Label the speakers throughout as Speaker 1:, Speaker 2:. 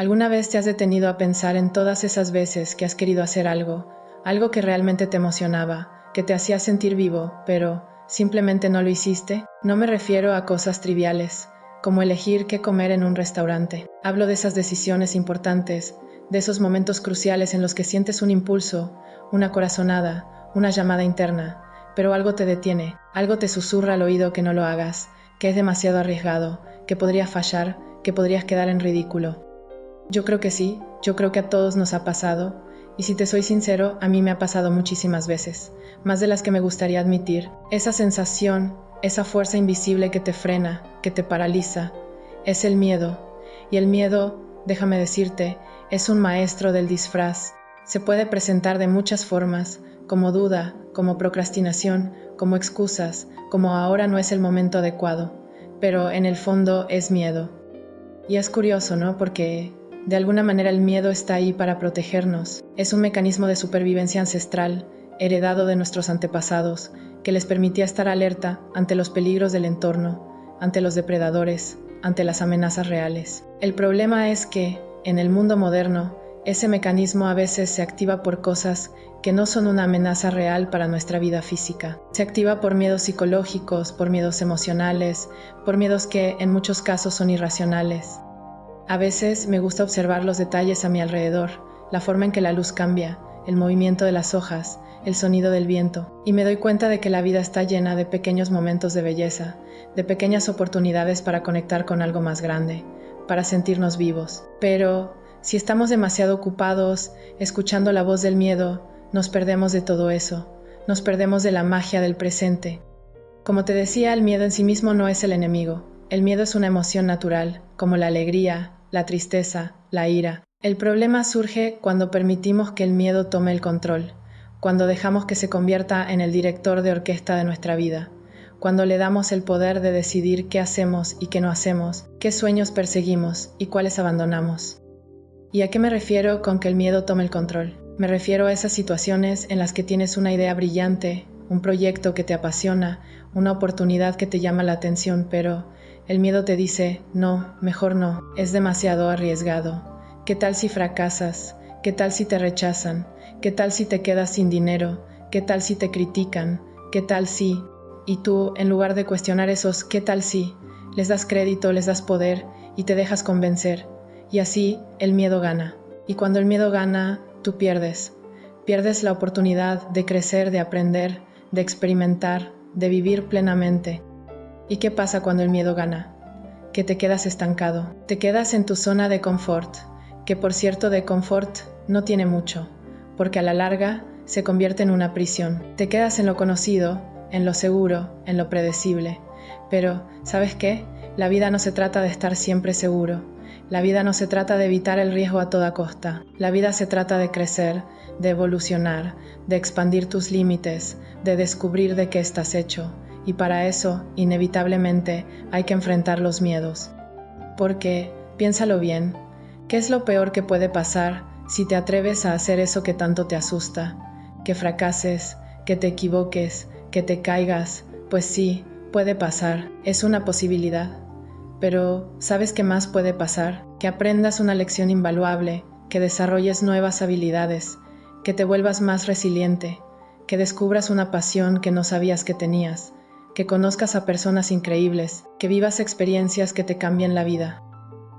Speaker 1: ¿Alguna vez te has detenido a pensar en todas esas veces que has querido hacer algo, algo que realmente te emocionaba, que te hacía sentir vivo, pero simplemente no lo hiciste? No me refiero a cosas triviales, como elegir qué comer en un restaurante. Hablo de esas decisiones importantes, de esos momentos cruciales en los que sientes un impulso, una corazonada, una llamada interna, pero algo te detiene, algo te susurra al oído que no lo hagas, que es demasiado arriesgado, que podría fallar, que podrías quedar en ridículo. Yo creo que sí, yo creo que a todos nos ha pasado, y si te soy sincero, a mí me ha pasado muchísimas veces, más de las que me gustaría admitir. Esa sensación, esa fuerza invisible que te frena, que te paraliza, es el miedo. Y el miedo, déjame decirte, es un maestro del disfraz. Se puede presentar de muchas formas, como duda, como procrastinación, como excusas, como ahora no es el momento adecuado, pero en el fondo es miedo. Y es curioso, ¿no? Porque de alguna manera el miedo está ahí para protegernos. Es un mecanismo de supervivencia ancestral, heredado de nuestros antepasados, que les permitía estar alerta ante los peligros del entorno, ante los depredadores, ante las amenazas reales. El problema es que, en el mundo moderno, ese mecanismo a veces se activa por cosas que no son una amenaza real para nuestra vida física. Se activa por miedos psicológicos, por miedos emocionales, por miedos que en muchos casos son irracionales. A veces me gusta observar los detalles a mi alrededor, la forma en que la luz cambia, el movimiento de las hojas, el sonido del viento, y me doy cuenta de que la vida está llena de pequeños momentos de belleza, de pequeñas oportunidades para conectar con algo más grande, para sentirnos vivos. Pero si estamos demasiado ocupados, escuchando la voz del miedo, nos perdemos de todo eso, nos perdemos de la magia del presente. Como te decía, el miedo en sí mismo no es el enemigo. El miedo es una emoción natural, como la alegría, la tristeza, la ira. El problema surge cuando permitimos que el miedo tome el control, cuando dejamos que se convierta en el director de orquesta de nuestra vida, cuando le damos el poder de decidir qué hacemos y qué no hacemos, qué sueños perseguimos y cuáles abandonamos. ¿Y a qué me refiero con que el miedo tome el control? Me refiero a esas situaciones en las que tienes una idea brillante, un proyecto que te apasiona, una oportunidad que te llama la atención, pero el miedo te dice, no, mejor no, es demasiado arriesgado. ¿Qué tal si fracasas? ¿Qué tal si te rechazan? ¿Qué tal si te quedas sin dinero? ¿Qué tal si te critican? ¿Qué tal si? Y tú, en lugar de cuestionar esos ¿qué tal si?, les das crédito, les das poder y te dejas convencer. Y así el miedo gana. Y cuando el miedo gana, tú pierdes. Pierdes la oportunidad de crecer, de aprender, de experimentar, de vivir plenamente. ¿Y qué pasa cuando el miedo gana? Que te quedas estancado. Te quedas en tu zona de confort, que por cierto de confort no tiene mucho, porque a la larga se convierte en una prisión. Te quedas en lo conocido, en lo seguro, en lo predecible. Pero, ¿sabes qué? La vida no se trata de estar siempre seguro. La vida no se trata de evitar el riesgo a toda costa. La vida se trata de crecer, de evolucionar, de expandir tus límites, de descubrir de qué estás hecho. Y para eso, inevitablemente, hay que enfrentar los miedos. Porque, piénsalo bien, ¿qué es lo peor que puede pasar si te atreves a hacer eso que tanto te asusta? Que fracases, que te equivoques, que te caigas. Pues sí, puede pasar, es una posibilidad. Pero, ¿sabes qué más puede pasar? Que aprendas una lección invaluable, que desarrolles nuevas habilidades, que te vuelvas más resiliente, que descubras una pasión que no sabías que tenías, que conozcas a personas increíbles, que vivas experiencias que te cambien la vida.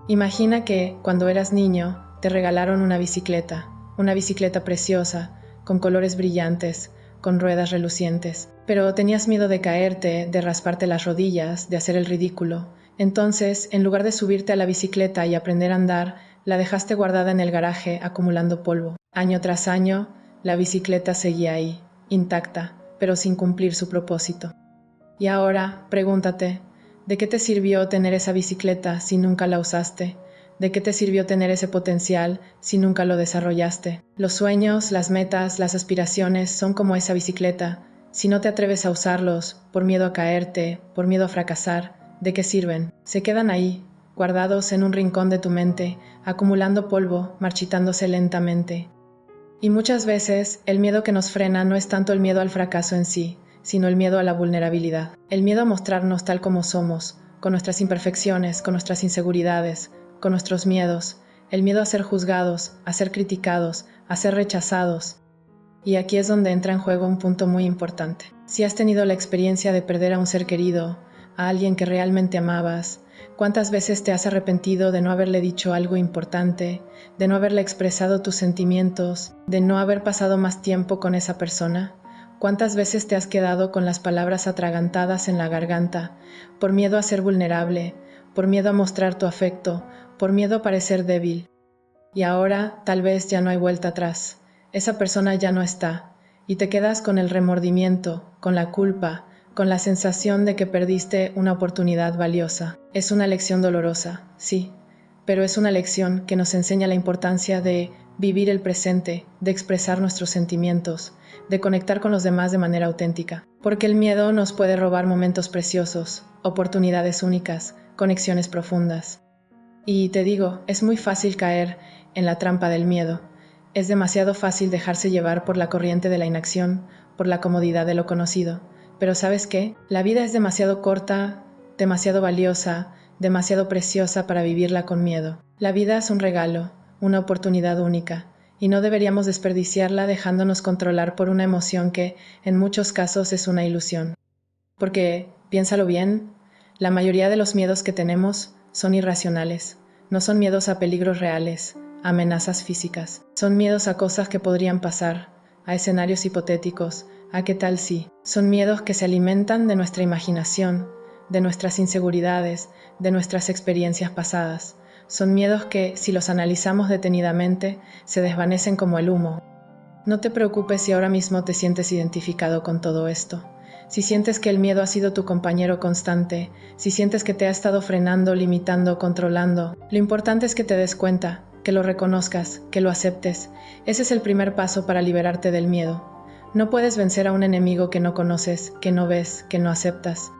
Speaker 1: Imagina que, cuando eras niño, te regalaron una bicicleta preciosa, con colores brillantes, con ruedas relucientes, pero tenías miedo de caerte, de rasparte las rodillas, de hacer el ridículo. Entonces, en lugar de subirte a la bicicleta y aprender a andar, la dejaste guardada en el garaje, acumulando polvo. Año tras año, la bicicleta seguía ahí, intacta, pero sin cumplir su propósito. Y ahora, pregúntate, ¿de qué te sirvió tener esa bicicleta si nunca la usaste? ¿De qué te sirvió tener ese potencial si nunca lo desarrollaste? Los sueños, las metas, las aspiraciones son como esa bicicleta. Si no te atreves a usarlos, por miedo a caerte, por miedo a fracasar, ¿de qué sirven? Se quedan ahí, guardados en un rincón de tu mente, acumulando polvo, marchitándose lentamente. Y muchas veces el miedo que nos frena no es tanto el miedo al fracaso en sí, sino el miedo a la vulnerabilidad. El miedo a mostrarnos tal como somos, con nuestras imperfecciones, con nuestras inseguridades, con nuestros miedos. el miedo a ser juzgados, a ser criticados, a ser rechazados. Y aquí es donde entra en juego un punto muy importante. Si has tenido la experiencia de perder a un ser querido, a alguien que realmente amabas, ¿cuántas veces te has arrepentido de no haberle dicho algo importante, de no haberle expresado tus sentimientos, de no haber pasado más tiempo con esa persona? ¿Cuántas veces te has quedado con las palabras atragantadas en la garganta, por miedo a ser vulnerable, por miedo a mostrar tu afecto, por miedo a parecer débil? Y ahora tal vez ya no hay vuelta atrás. Esa persona ya no está, y te quedas con el remordimiento, con la culpa, con la sensación de que perdiste una oportunidad valiosa. Es una lección dolorosa, sí, pero es una lección que nos enseña la importancia de vivir el presente, de expresar nuestros sentimientos, de conectar con los demás de manera auténtica. Porque el miedo nos puede robar momentos preciosos, oportunidades únicas, conexiones profundas. Y te digo, es muy fácil caer en la trampa del miedo. Es demasiado fácil dejarse llevar por la corriente de la inacción, por la comodidad de lo conocido. Pero ¿sabes qué? La vida es demasiado corta, demasiado valiosa, demasiado preciosa para vivirla con miedo. La vida es un regalo, una oportunidad única, y no deberíamos desperdiciarla dejándonos controlar por una emoción que, en muchos casos, es una ilusión. Porque, piénsalo bien, la mayoría de los miedos que tenemos son irracionales. No son miedos a peligros reales, a amenazas físicas. Son miedos a cosas que podrían pasar, a escenarios hipotéticos, a qué tal si. Son miedos que se alimentan de nuestra imaginación, de nuestras inseguridades, de nuestras experiencias pasadas. Son miedos que, si los analizamos detenidamente, se desvanecen como el humo. No te preocupes si ahora mismo te sientes identificado con todo esto. Si sientes que el miedo ha sido tu compañero constante, si sientes que te ha estado frenando, limitando, controlando, lo importante es que te des cuenta, que lo reconozcas, que lo aceptes. Ese es el primer paso para liberarte del miedo. No puedes vencer a un enemigo que no conoces, que no ves, que no aceptas.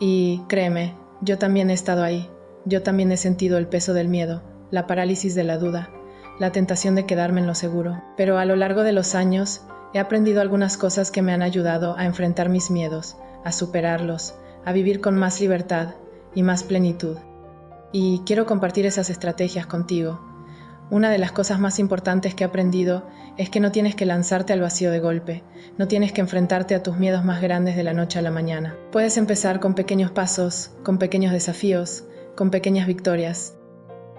Speaker 1: Y créeme, yo también he estado ahí. Yo también he sentido el peso del miedo, la parálisis de la duda, la tentación de quedarme en lo seguro. Pero a lo largo de los años, he aprendido algunas cosas que me han ayudado a enfrentar mis miedos, a superarlos, a vivir con más libertad y más plenitud. Y quiero compartir esas estrategias contigo. Una de las cosas más importantes que he aprendido es que no tienes que lanzarte al vacío de golpe, no tienes que enfrentarte a tus miedos más grandes de la noche a la mañana. Puedes empezar con pequeños pasos, con pequeños desafíos, con pequeñas victorias.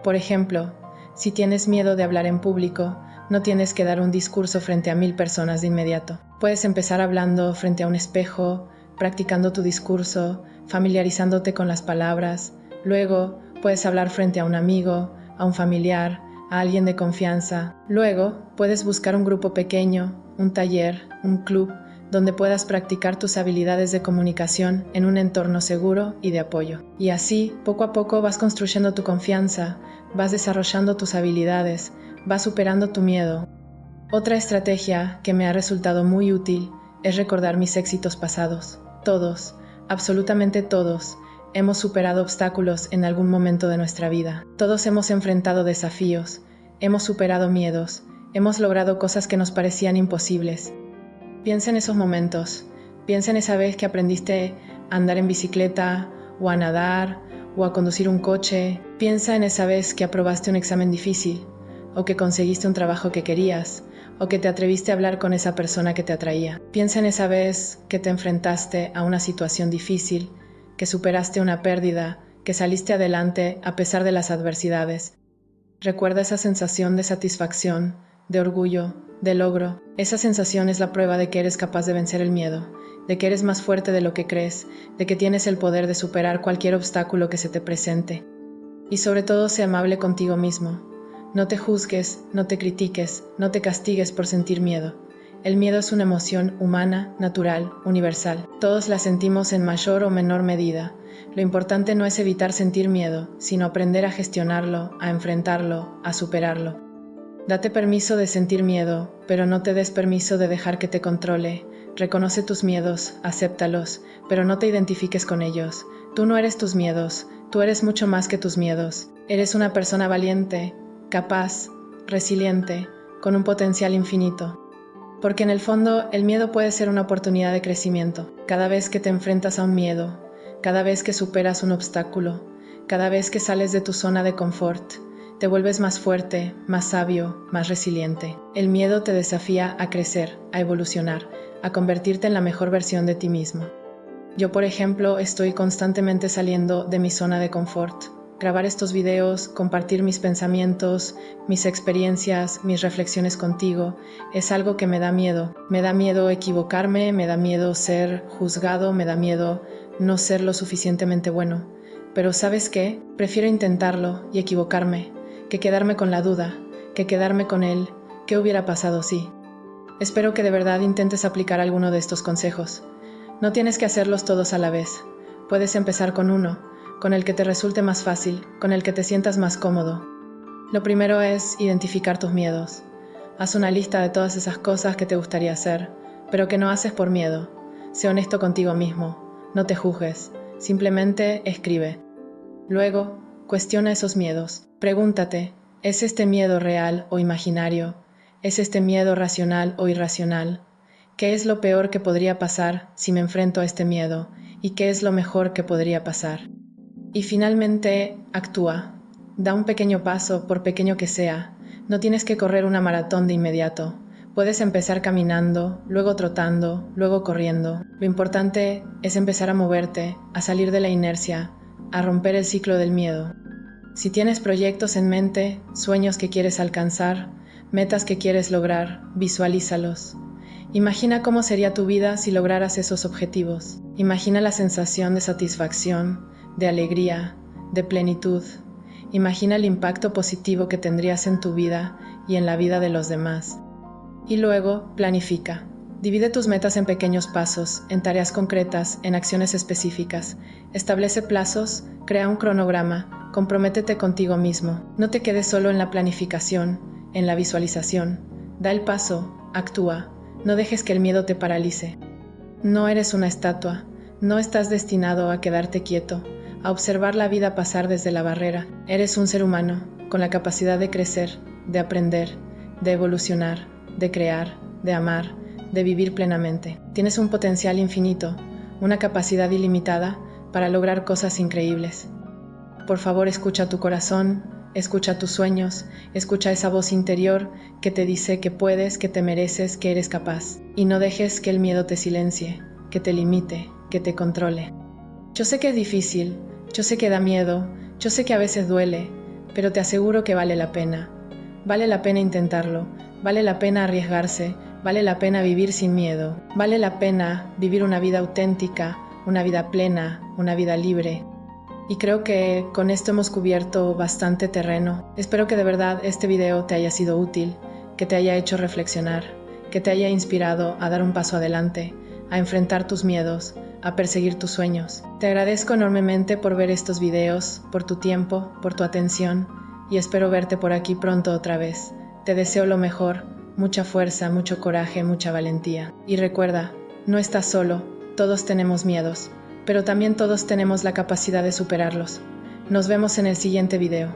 Speaker 1: Por ejemplo, si tienes miedo de hablar en público, no tienes que dar un discurso frente a 1000 personas de inmediato. Puedes empezar hablando frente a un espejo, practicando tu discurso, familiarizándote con las palabras. Luego, puedes hablar frente a un amigo, a un familiar, a alguien de confianza. Luego, puedes buscar un grupo pequeño, un taller, un club, donde puedas practicar tus habilidades de comunicación en un entorno seguro y de apoyo. Y así, poco a poco vas construyendo tu confianza, vas desarrollando tus habilidades, vas superando tu miedo. Otra estrategia que me ha resultado muy útil es recordar mis éxitos pasados. Todos, absolutamente todos, hemos superado obstáculos en algún momento de nuestra vida. Todos hemos enfrentado desafíos, hemos superado miedos, hemos logrado cosas que nos parecían imposibles. Piensa en esos momentos, piensa en esa vez que aprendiste a andar en bicicleta, o a nadar, o a conducir un coche. Piensa en esa vez que aprobaste un examen difícil, o que conseguiste un trabajo que querías, o que te atreviste a hablar con esa persona que te atraía. Piensa en esa vez que te enfrentaste a una situación difícil, que superaste una pérdida, que saliste adelante a pesar de las adversidades. Recuerda esa sensación de satisfacción, de orgullo, de logro. Esa sensación es la prueba de que eres capaz de vencer el miedo, de que eres más fuerte de lo que crees, de que tienes el poder de superar cualquier obstáculo que se te presente. Y sobre todo, sé amable contigo mismo. No te juzgues, no te critiques, no te castigues por sentir miedo. El miedo es una emoción humana, natural, universal. Todos la sentimos en mayor o menor medida. Lo importante no es evitar sentir miedo, sino aprender a gestionarlo, a enfrentarlo, a superarlo. Date permiso de sentir miedo, pero no te des permiso de dejar que te controle. Reconoce tus miedos, acéptalos, pero no te identifiques con ellos. Tú no eres tus miedos, tú eres mucho más que tus miedos. Eres una persona valiente, capaz, resiliente, con un potencial infinito. Porque en el fondo, el miedo puede ser una oportunidad de crecimiento. Cada vez que te enfrentas a un miedo, cada vez que superas un obstáculo, cada vez que sales de tu zona de confort, te vuelves más fuerte, más sabio, más resiliente. El miedo te desafía a crecer, a evolucionar, a convertirte en la mejor versión de ti mismo. Yo, por ejemplo, estoy constantemente saliendo de mi zona de confort. Grabar estos videos, compartir mis pensamientos, mis experiencias, mis reflexiones contigo, es algo que me da miedo. Me da miedo equivocarme, me da miedo ser juzgado, me da miedo no ser lo suficientemente bueno. Pero ¿sabes qué? Prefiero intentarlo y equivocarme, que quedarme con la duda, que quedarme con el ¿qué hubiera pasado si? Espero que de verdad intentes aplicar alguno de estos consejos. No tienes que hacerlos todos a la vez. Puedes empezar con uno, con el que te resulte más fácil, con el que te sientas más cómodo. Lo primero es identificar tus miedos. Haz una lista de todas esas cosas que te gustaría hacer, pero que no haces por miedo. Sé honesto contigo mismo. No te juzgues. Simplemente escribe. Luego, cuestiona esos miedos. Pregúntate, ¿es este miedo real o imaginario? ¿Es este miedo racional o irracional? ¿Qué es lo peor que podría pasar si me enfrento a este miedo? ¿Y qué es lo mejor que podría pasar? Y finalmente, actúa. Da un pequeño paso, por pequeño que sea. No tienes que correr una maratón de inmediato. Puedes empezar caminando, luego trotando, luego corriendo. Lo importante es empezar a moverte, a salir de la inercia, a romper el ciclo del miedo. Si tienes proyectos en mente, sueños que quieres alcanzar, metas que quieres lograr, visualízalos. Imagina cómo sería tu vida si lograras esos objetivos. Imagina la sensación de satisfacción, de alegría, de plenitud. Imagina el impacto positivo que tendrías en tu vida y en la vida de los demás. Y luego, planifica. Divide tus metas en pequeños pasos, en tareas concretas, en acciones específicas. Establece plazos, crea un cronograma, comprométete contigo mismo. No te quedes solo en la planificación, en la visualización. Da el paso, actúa. No dejes que el miedo te paralice. No eres una estatua. No estás destinado a quedarte quieto, a observar la vida pasar desde la barrera. Eres un ser humano, con la capacidad de crecer, de aprender, de evolucionar, de crear, de amar, de vivir plenamente. Tienes un potencial infinito, una capacidad ilimitada para lograr cosas increíbles. Por favor, escucha tu corazón, escucha tus sueños, escucha esa voz interior que te dice que puedes, que te mereces, que eres capaz. Y no dejes que el miedo te silencie, que te limite, que te controle. Yo sé que es difícil, yo sé que da miedo, yo sé que a veces duele, pero te aseguro que vale la pena. Vale la pena intentarlo, vale la pena arriesgarse, vale la pena vivir sin miedo, vale la pena vivir una vida auténtica, una vida plena, una vida libre. Y creo que con esto hemos cubierto bastante terreno. Espero que de verdad este video te haya sido útil, que te haya hecho reflexionar, que te haya inspirado a dar un paso adelante, a enfrentar tus miedos, a perseguir tus sueños. Te agradezco enormemente por ver estos videos, por tu tiempo, por tu atención y espero verte por aquí pronto otra vez. Te deseo lo mejor, mucha fuerza, mucho coraje, mucha valentía. Y recuerda, no estás solo, todos tenemos miedos, pero también todos tenemos la capacidad de superarlos. Nos vemos en el siguiente video.